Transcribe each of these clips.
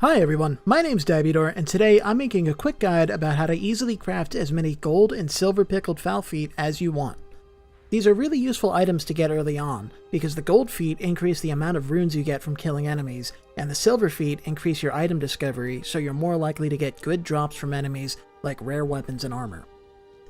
Hi everyone, my name's Dabudor, and today I'm making a quick guide about how to easily craft as many gold and silver pickled fowl feet as you want. These are really useful items to get early on, because the gold feet increase the amount of runes you get from killing enemies, and the silver feet increase your item discovery, so you're more likely to get good drops from enemies like rare weapons and armor.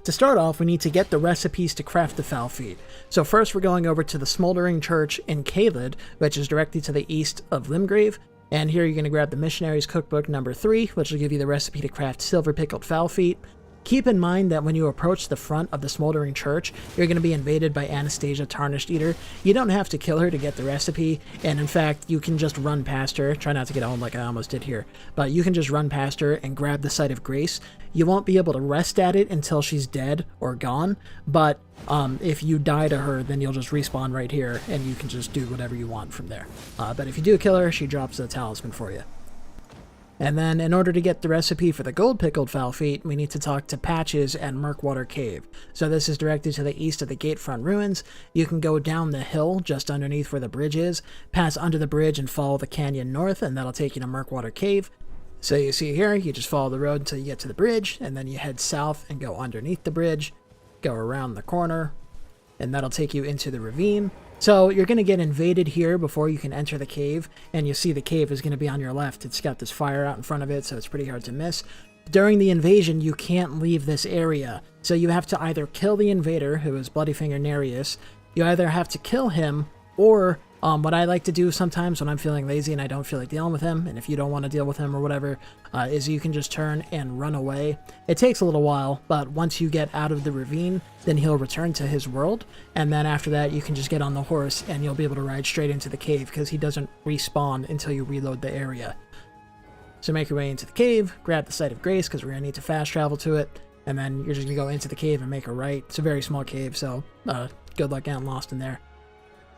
To start off, we need to get the recipes to craft the fowl feet. So first we're going over to the Smoldering Church in Caelid, which is directly to the east of Limgrave. And here you're going to grab the Missionary's Cookbook number 3, which will give you the recipe to craft Silver-Pickled Fowl Feet. Keep in mind that when you approach the front of the Smoldering Church, you're going to be invaded by Anastasia Tarnished Eater. You don't have to kill her to get the recipe, and in fact, you can just run past her. Try not to get home like I almost did here, but you can just run past her and grab the Site of Grace. You won't be able to rest at it until she's dead or gone, but if you die to her, then you'll just respawn right here, and you can just do whatever you want from there. But if you do kill her, she drops the talisman for you. And then, in order to get the recipe for the Gold-Pickled Fowl Feet, we need to talk to Patches at Murkwater Cave. So this is directed to the east of the Gatefront Ruins. You can go down the hill just underneath where the bridge is, pass under the bridge and follow the canyon north, and that'll take you to Murkwater Cave. So you see here, you just follow the road until you get to the bridge, and then you head south and go underneath the bridge, go around the corner, and that'll take you into the ravine. So you're going to get invaded here before you can enter the cave, and you see the cave is going to be on your left. It's got this fire out in front of it, so it's pretty hard to miss. During the invasion, you can't leave this area, so you have to either kill the invader, who is Bloodyfinger Nereus. You either have to kill him, or what I like to do sometimes when I'm feeling lazy and I don't feel like dealing with him, and if you don't want to deal with him or whatever, is you can just turn and run away. It takes a little while, but once you get out of the ravine, then he'll return to his world, and then after that you can just get on the horse and you'll be able to ride straight into the cave because he doesn't respawn until you reload the area. So make your way into the cave, grab the Site of Grace because we're going to need to fast travel to it, and then you're just going to go into the cave and make a right. It's a very small cave, so good luck getting lost in there.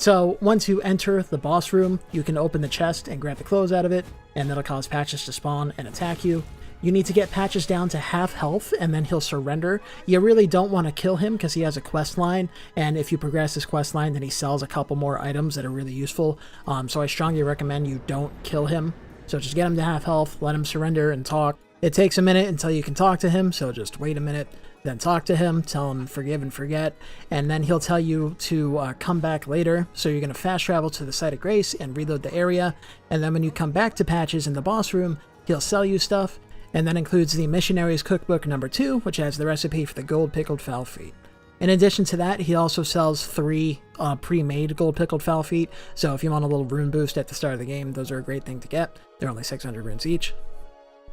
So once you enter the boss room, you can open the chest and grab the clothes out of it, and that'll cause Patches to spawn and attack you. You need to get Patches down to half health, and then he'll surrender. You really don't want to kill him because he has a quest line, and if you progress his quest line, then he sells a couple more items that are really useful. So I strongly recommend you don't kill him. So just get him to half health, let him surrender, and talk. It takes a minute until you can talk to him, so just wait a minute, then talk to him, tell him forgive and forget, and then he'll tell you to come back later. So you're going to fast travel to the Site of Grace and reload the area, and then when you come back to Patches in the boss room, he'll sell you stuff, and that includes the Missionary's Cookbook number 2, which has the recipe for the Gold-Pickled Fowl Feet. In addition to that, he also sells 3 pre-made Gold-Pickled Fowl Feet, so if you want a little rune boost at the start of the game, those are a great thing to get. They're only 600 runes each.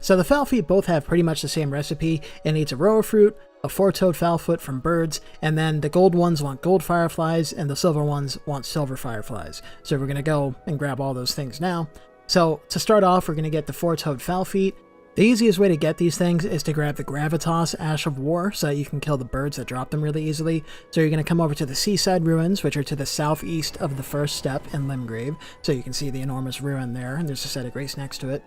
So the fowl feet both have pretty much the same recipe. It needs a Rowa Fruit, a Four-Toed Fowl Foot from birds, and then the gold ones want Gold Fireflies, and the silver ones want Silver Fireflies. So we're going to go and grab all those things now. So to start off, we're going to get the Four-Toed Fowl Feet. The easiest way to get these things is to grab the Gravitas Ash of War so that you can kill the birds that drop them really easily. So you're going to come over to the Seaside Ruins, which are to the southeast of the first step in Limgrave. So you can see the enormous ruin there, and there's a Site of Grace next to it.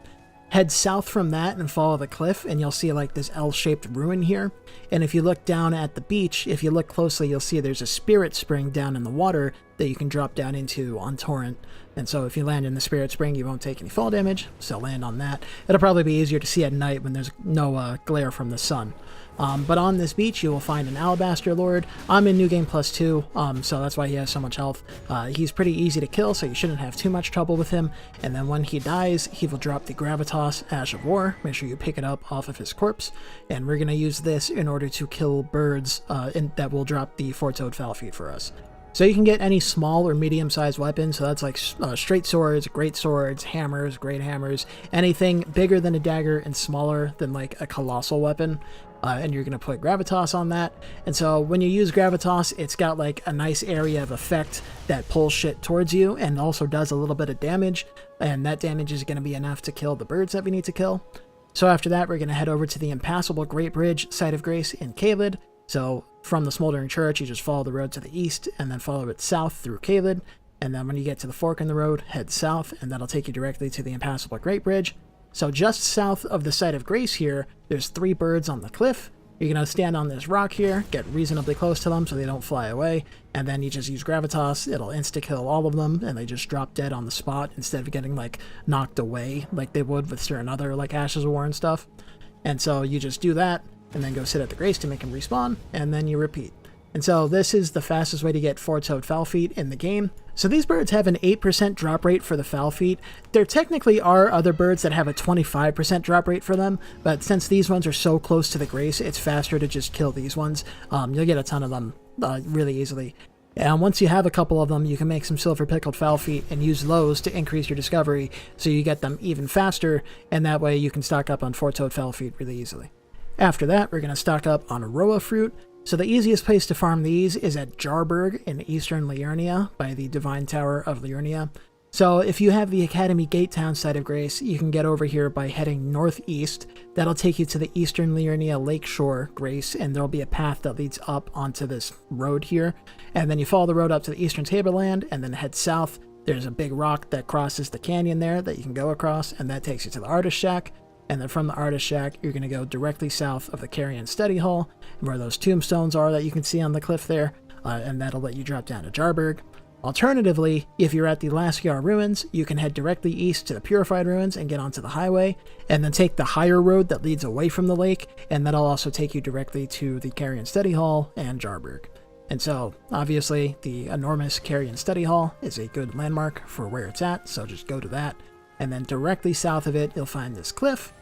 Head south from that and follow the cliff, and you'll see like this L-shaped ruin here. And if you look down at the beach, if you look closely, you'll see there's a spirit spring down in the water that you can drop down into on torrent. And so if you land in the spirit spring, you won't take any fall damage, so land on that. It'll probably be easier to see at night when there's no glare from the sun. But on this beach, you will find an Alabaster Lord. I'm in New Game Plus 2, so that's why he has so much health. He's pretty easy to kill, so you shouldn't have too much trouble with him. And then when he dies, he will drop the Gravitas Ash of War. Make sure you pick it up off of his corpse. And we're going to use this in order to kill birds that will drop the Four-Toed Fowl Feet for us. So you can get any small or medium-sized weapon, so that's like straight swords, great swords, hammers, great hammers, anything bigger than a dagger and smaller than like a colossal weapon. And you're going to put Gravitas on that. And so when you use Gravitas, it's got like a nice area of effect that pulls shit towards you and also does a little bit of damage. And that damage is going to be enough to kill the birds that we need to kill. So after that, we're going to head over to the Impassable Great Bridge, Site of Grace in Caelid. So from the Smoldering Church, you just follow the road to the east and then follow it south through Caelid. And then when you get to the fork in the road, head south, and that'll take you directly to the Impassable Great Bridge. So just south of the Site of Grace here, there's 3 birds on the cliff. You're going to stand on this rock here, get reasonably close to them so they don't fly away, and then you just use Gravitas. It'll insta-kill all of them, and they just drop dead on the spot instead of getting, like, knocked away like they would with certain other, like, Ashes of War and stuff. And so you just do that, and then go sit at the Grace to make them respawn, and then you repeat. And so this is the fastest way to get Four-Toed Fowl Feet in the game. So these birds have an 8% drop rate for the Fowl Feet. There technically are other birds that have a 25% drop rate for them, but since these ones are so close to the Grace, it's faster to just kill these ones. You'll get a ton of them really easily. And once you have a couple of them, you can make some Silver-Pickled Fowl Feet and use those to increase your discovery so you get them even faster, and that way you can stock up on Four-Toed Fowl Feet really easily. After that, we're going to stock up on Rowa Fruit. So the easiest place to farm these is at Jarburg in eastern Liurnia by the Divine Tower of Liurnia. So if you have the Academy Gate Town side of Grace, you can get over here by heading northeast. That'll take you to the eastern Liurnia Lakeshore Grace, and there'll be a path that leads up onto this road here. And then you follow the road up to the eastern tableland and then head south. There's a big rock that crosses the canyon there that you can go across, and that takes you to the Artist Shack. And then from the Artist Shack, you're going to go directly south of the Carrion Study Hall, where those tombstones are that you can see on the cliff there, and that'll let you drop down to Jarburg. Alternatively, if you're at the Laskyar Ruins, you can head directly east to the Purified Ruins and get onto the highway, and then take the higher road that leads away from the lake, and that'll also take you directly to the Carrion Study Hall and Jarburg. And so, obviously, the enormous Carrion Study Hall is a good landmark for where it's at, so just go to that. And then directly south of it, you'll find this cliff.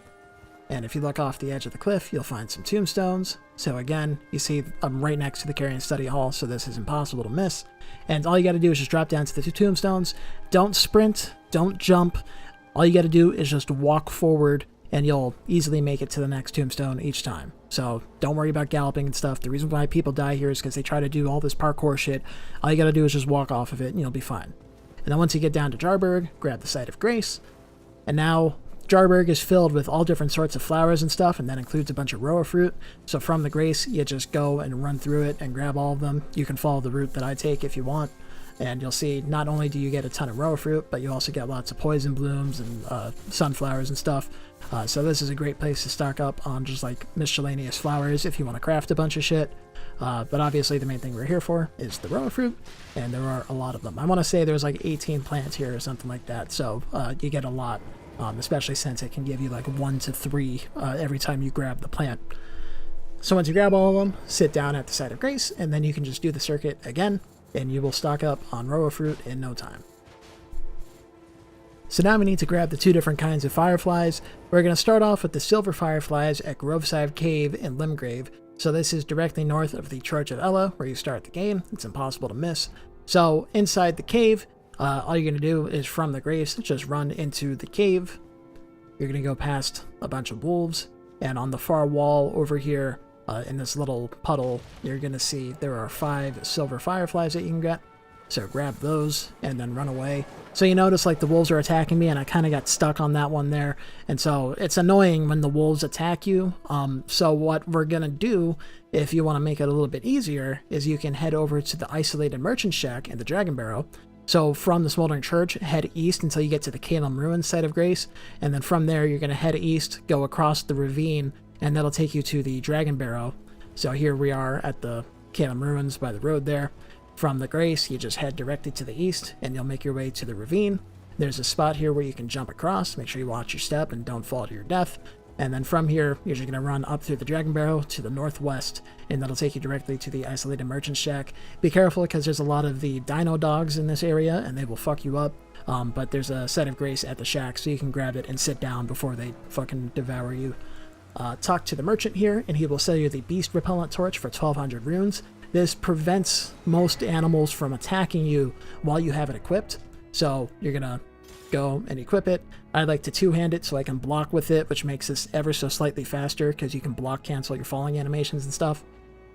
And if you look off the edge of the cliff, you'll find some tombstones. So again, you see I'm right next to the Carrion Study Hall, so this is impossible to miss. And all you got to do is just drop down to the two tombstones. Don't sprint, don't jump. All you got to do is just walk forward, and you'll easily make it to the next tombstone each time. So don't worry about galloping and stuff. The reason why people die here is because they try to do all this parkour shit. All you got to do is just walk off of it, and you'll be fine. And then once you get down to Jarburg, grab the Site of Grace. And now Jarburg is filled with all different sorts of flowers and stuff, and that includes a bunch of Rowa Fruit. So from the Grace, you just go and run through it and grab all of them. You can follow the route that I take if you want, and you'll see not only do you get a ton of Rowa Fruit, but you also get lots of poison blooms and sunflowers and stuff. So this is a great place to stock up on just like miscellaneous flowers if you want to craft a bunch of shit. But obviously the main thing we're here for is the Rowa Fruit, and there are a lot of them. I want to say there's like 18 plants here or something like that, so you get a lot. Especially since it can give you like 1 to 3 every time you grab the plant. So once you grab all of them, sit down at the Site of Grace, and then you can just do the circuit again, and you will stock up on Rowa Fruit in no time. So now we need to grab the two different kinds of fireflies. We're going to start off with the Silver Fireflies at Groveside Cave in Limgrave. So this is directly north of the Church of Ella, where you start the game. It's impossible to miss. So inside the cave, all you're going to do is from the Grace, just run into the cave. You're going to go past a bunch of wolves, and on the far wall over here, in this little puddle, you're going to see there are 5 Silver Fireflies that you can get. So grab those and then run away. So you notice like the wolves are attacking me, and I kind of got stuck on that one there. And so it's annoying when the wolves attack you. So what we're going to do, if you want to make it a little bit easier, is you can head over to the Isolated Merchant Shack and the Dragon Barrow. So from the Smoldering Church, head east until you get to the Calum Ruins Site of Grace, and then from there you're going to head east, go across the ravine, and that'll take you to the Dragon Barrow. So here we are at the Calum Ruins by the road there. From the Grace, you just head directly to the east, and you'll make your way to the ravine. There's a spot here where you can jump across. Make sure you watch your step and don't fall to your death. And then from here, you're just going to run up through the Dragon Barrow to the northwest, and that'll take you directly to the Isolated Merchant Shack. Be careful, because there's a lot of the dino dogs in this area, and they will fuck you up. But there's a Site of Grace at the shack, so you can grab it and sit down before they fucking devour you. Talk to the merchant here, and he will sell you the Beast Repellent Torch for 1200 runes. This prevents most animals from attacking you while you have it equipped. So you're going to go and equip it. I like to two-hand it so I can block with it, which makes this ever so slightly faster because you can block cancel your falling animations and stuff.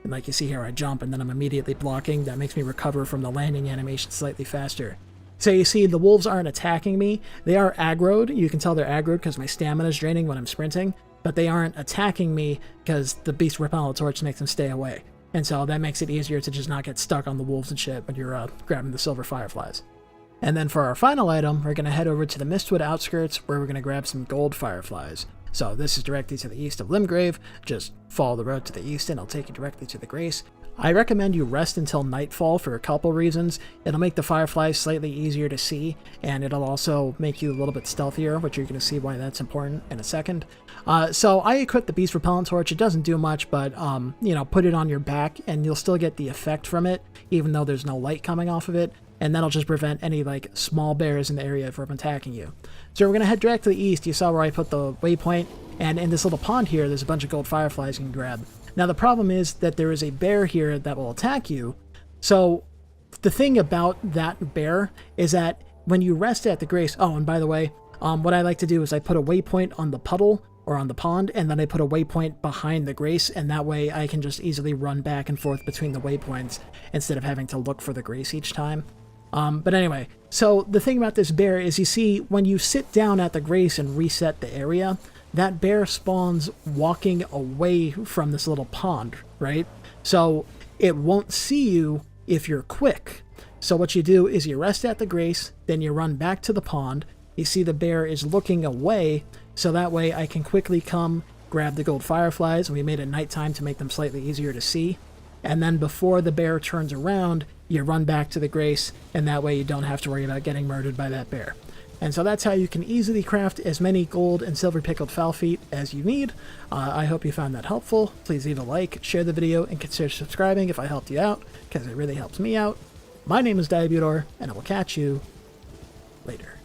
And like you see here, I jump and then I'm immediately blocking. That makes me recover from the landing animation slightly faster. So you see, the wolves aren't attacking me. They are aggroed. You can tell they're aggroed because my stamina is draining when I'm sprinting, but they aren't attacking me because the Beast Repellent Torch makes them stay away. And so that makes it easier to just not get stuck on the wolves and shit when you're grabbing the Silver Fireflies. And then for our final item, we're going to head over to the Mistwood outskirts where we're going to grab some Gold Fireflies. So this is directly to the east of Limgrave. Just follow the road to the east and it'll take you directly to the Grace. I recommend you rest until nightfall for a couple reasons. It'll make the fireflies slightly easier to see, and it'll also make you a little bit stealthier, which you're going to see why that's important in a second. So I equipped the beast repellent torch. It doesn't do much, but you know, put it on your back and you'll still get the effect from it, even though there's no light coming off of it. And that'll just prevent any like small bears in the area from attacking you. So we're going to head direct to the east. You saw where I put the waypoint, and in this little pond here, there's a bunch of gold fireflies you can grab. Now the problem is that there is a bear here that will attack you. So the thing about that bear is that when you rest at the Grace, oh, and by the way, what I like to do is I put a waypoint on the puddle or on the pond, and then I put a waypoint behind the Grace, and that way I can just easily run back and forth between the waypoints instead of having to look for the Grace each time. But anyway, so the thing about this bear is, you see, when you sit down at the Grace and reset the area, that bear spawns walking away from this little pond, right? So it won't see you if you're quick. So what you do is you rest at the Grace, then you run back to the pond. You see the bear is looking away, so that way I can quickly come grab the gold fireflies. We made it nighttime to make them slightly easier to see. And then before the bear turns around, you run back to the Grace, and that way you don't have to worry about getting murdered by that bear. And so that's how you can easily craft as many gold and silver pickled fowl feet as you need. I hope you found that helpful. Please leave a like, share the video, and consider subscribing if I helped you out, because it really helps me out. My name is Diabutor, and I will catch you later.